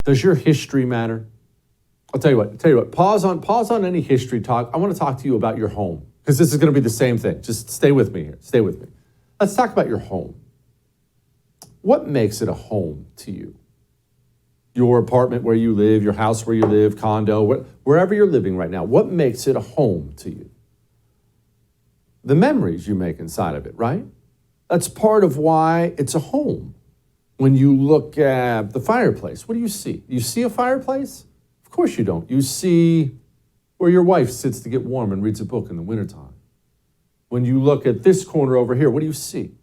Does your history matter? I'll tell you what, pause on any history talk. I want to talk to you about your home, because this is going to be the same thing. Just stay with me here. Stay with me. Let's talk about your home. What makes it a home to you? Your apartment where you live, your house where you live, condo, wherever you're living right now, what makes it a home to you? The memories you make inside of it, right? That's part of why it's a home. When you look at the fireplace, what do you see? You see a fireplace? Of course you don't. You see where your wife sits to get warm and reads a book in the wintertime. When you look at this corner over here, what do you see?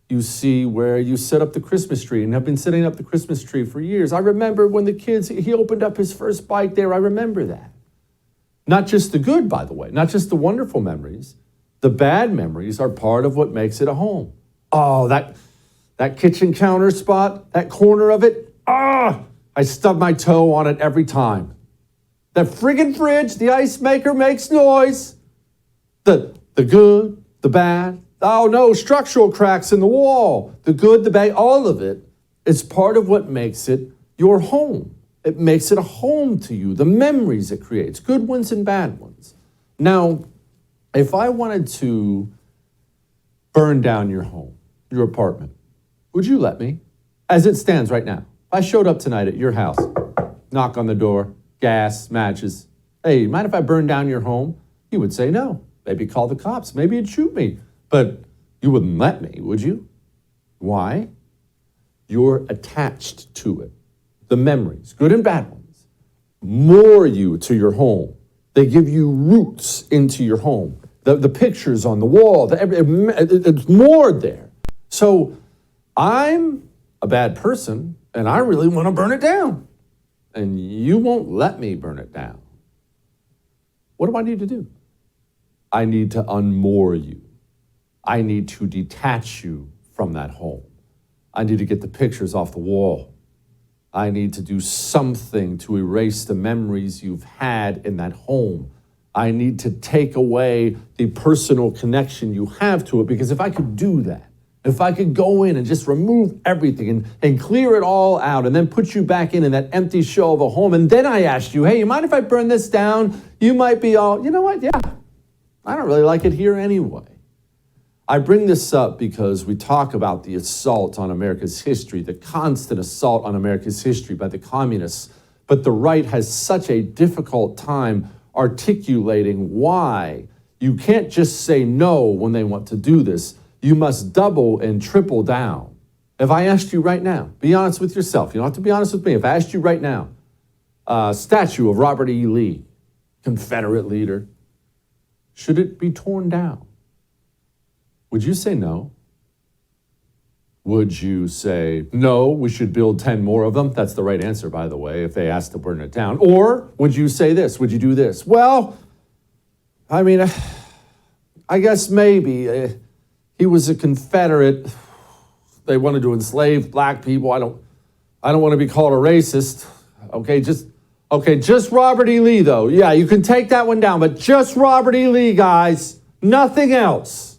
You see where you set up the Christmas tree and have been setting up the Christmas tree for years. I remember when he opened up his first bike there. I remember that. Not just the good, by the way, not just the wonderful memories. The bad memories are part of what makes it a home. Oh, that kitchen counter spot, that corner of it, I stub my toe on it every time. That friggin' fridge, the ice maker makes noise. The good, the bad. Oh no, structural cracks in the wall. The good, the bad, all of it is part of what makes it your home. It makes it a home to you, the memories it creates, good ones and bad ones. Now, if I wanted to burn down your home, your apartment, would you let me? As it stands right now, if I showed up tonight at your house, knock on the door, gas, matches, hey, mind if I burn down your home? You would say no. Maybe call the cops. Maybe you'd shoot me. But you wouldn't let me, would you? Why? You're attached to it. The memories, good and bad ones, moor you to your home. They give you roots into your home. The pictures on the wall, it's moored there. So I'm a bad person, and I really want to burn it down. And you won't let me burn it down. What do I need to do? I need to unmoor you. I need to detach you from that home. I need to get the pictures off the wall. I need to do something to erase the memories you've had in that home. I need to take away the personal connection you have to it, because if I could do that, if I could go in and just remove everything and clear it all out and then put you back in that empty shell of a home, and then I asked you, hey, you mind if I burn this down? You might be all, you know what? Yeah, I don't really like it here anyway. I bring this up because we talk about the assault on America's history, the constant assault on America's history by the communists, but the right has such a difficult time articulating why you can't just say no when they want to do this. You must double and triple down. If I asked you right now, be honest with yourself. You don't have to be honest with me. If I asked you right now, statue of Robert E. Lee, Confederate leader, should it be torn down? Would you say no? Would you say, no, we should build 10 more of them? That's the right answer, by the way, if they asked to burn it down. Or would you say this? Would you do this? Well, I mean, I guess maybe. He was a Confederate. They wanted to enslave black people. I don't want to be called a racist. Okay, just Robert E. Lee, though. Yeah, you can take that one down, but just Robert E. Lee, guys. Nothing else.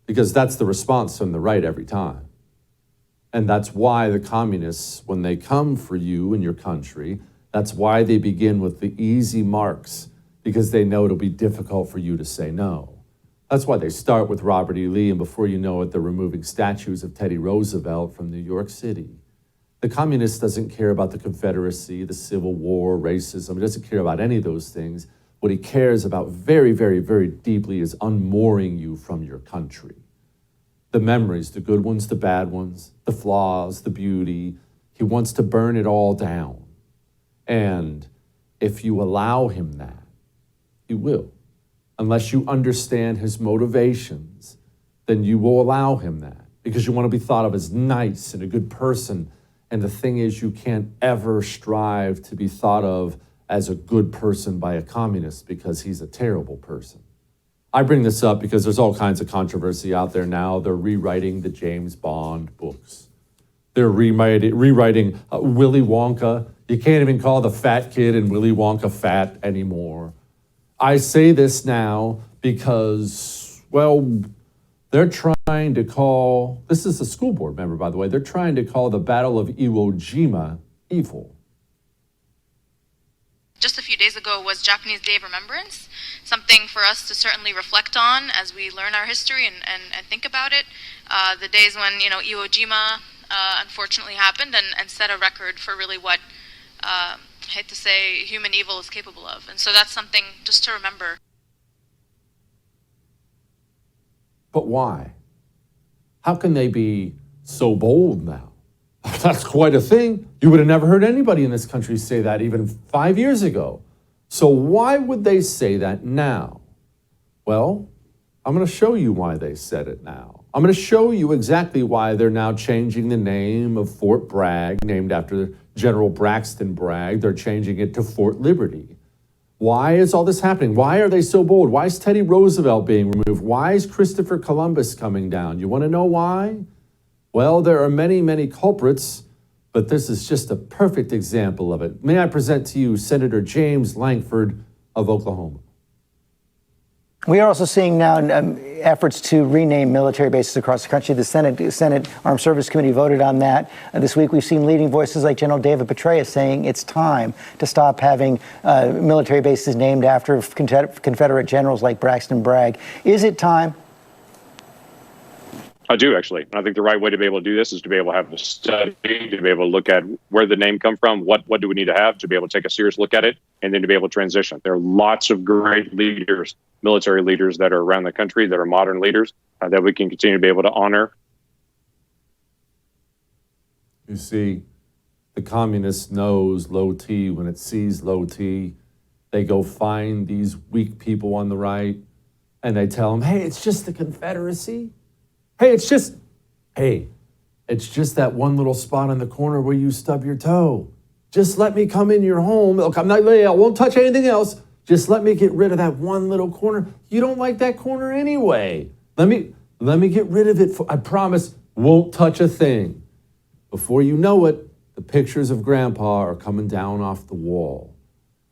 Because that's the response from the right every time. And that's why the communists, when they come for you in your country, that's why they begin with the easy marks, because they know it'll be difficult for you to say no. That's why they start with Robert E. Lee, and before you know it, they're removing statues of Teddy Roosevelt from New York City. The communist doesn't care about the Confederacy, the Civil War, racism. He doesn't care about any of those things. What he cares about very, very, very deeply is unmooring you from your country. The memories, the good ones, the bad ones, the flaws, the beauty. He wants to burn it all down. And if you allow him that, he will. Unless you understand his motivations, then you will allow him that, because you want to be thought of as nice and a good person. And the thing is, you can't ever strive to be thought of as a good person by a communist, because he's a terrible person. I bring this up because there's all kinds of controversy out there now. They're rewriting the James Bond books. They're rewriting Willy Wonka. You can't even call the fat kid in Willy Wonka fat anymore. I say this now because, well, they're trying to call, this is a school board member, by the way, they're trying to call the Battle of Iwo Jima evil. just a few days ago was Japanese Day of Remembrance, something for us to certainly reflect on as we learn our history and think about it. The days when, Iwo Jima unfortunately happened and set a record for really what, I hate to say, human evil is capable of. And so that's something just to remember. But why? How can they be so bold now? That's quite a thing. You would have never heard anybody in this country say that even 5 years ago. So why would they say that now? Well, I'm going to show you why they said it now. I'm going to show you exactly why they're now changing the name of Fort Bragg, named after General Braxton Bragg. They're changing it to Fort Liberty. Why is all this happening? Why are they so bold? Why is Teddy Roosevelt being removed? Why is Christopher Columbus coming down? You want to know why? Well, there are many, many culprits, but this is just a perfect example of it. May I present to you Senator James Lankford of Oklahoma. We are also seeing now efforts to rename military bases across the country. The Senate Armed Service Committee voted on that. This week, we've seen leading voices like General David Petraeus saying it's time to stop having military bases named after Confederate generals like Braxton Bragg. Is it time? I do, actually. I think the right way to be able to do this is to be able to have a study, to be able to look at where the name come from, what do we need to have to be able to take a serious look at it, and then to be able to transition. There are lots of great leaders, military leaders that are around the country that are modern leaders that we can continue to be able to honor. You see, the communist knows low T. When it sees low T, they go find these weak people on the right, and they tell them, hey, it's just the Confederacy. Hey, it's just that one little spot in the corner where you stub your toe. Just let me come in your home. Look, I won't touch anything else. Just let me get rid of that one little corner. You don't like that corner anyway. Let me get rid of it. I promise, won't touch a thing. Before you know it, the pictures of Grandpa are coming down off the wall.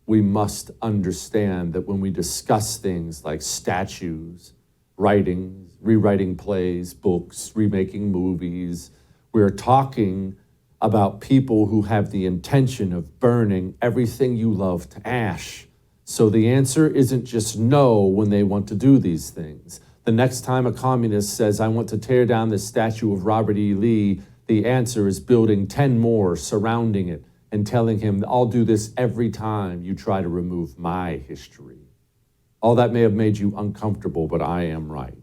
We must understand that when we discuss things like statues, writings, rewriting plays, books, remaking movies, we're talking about people who have the intention of burning everything you love to ash. So the answer isn't just no when they want to do these things. The next time a communist says, I want to tear down the statue of Robert E. Lee, the answer is building 10 more surrounding it and telling him, I'll do this every time you try to remove my history. All that may have made you uncomfortable, but I am right.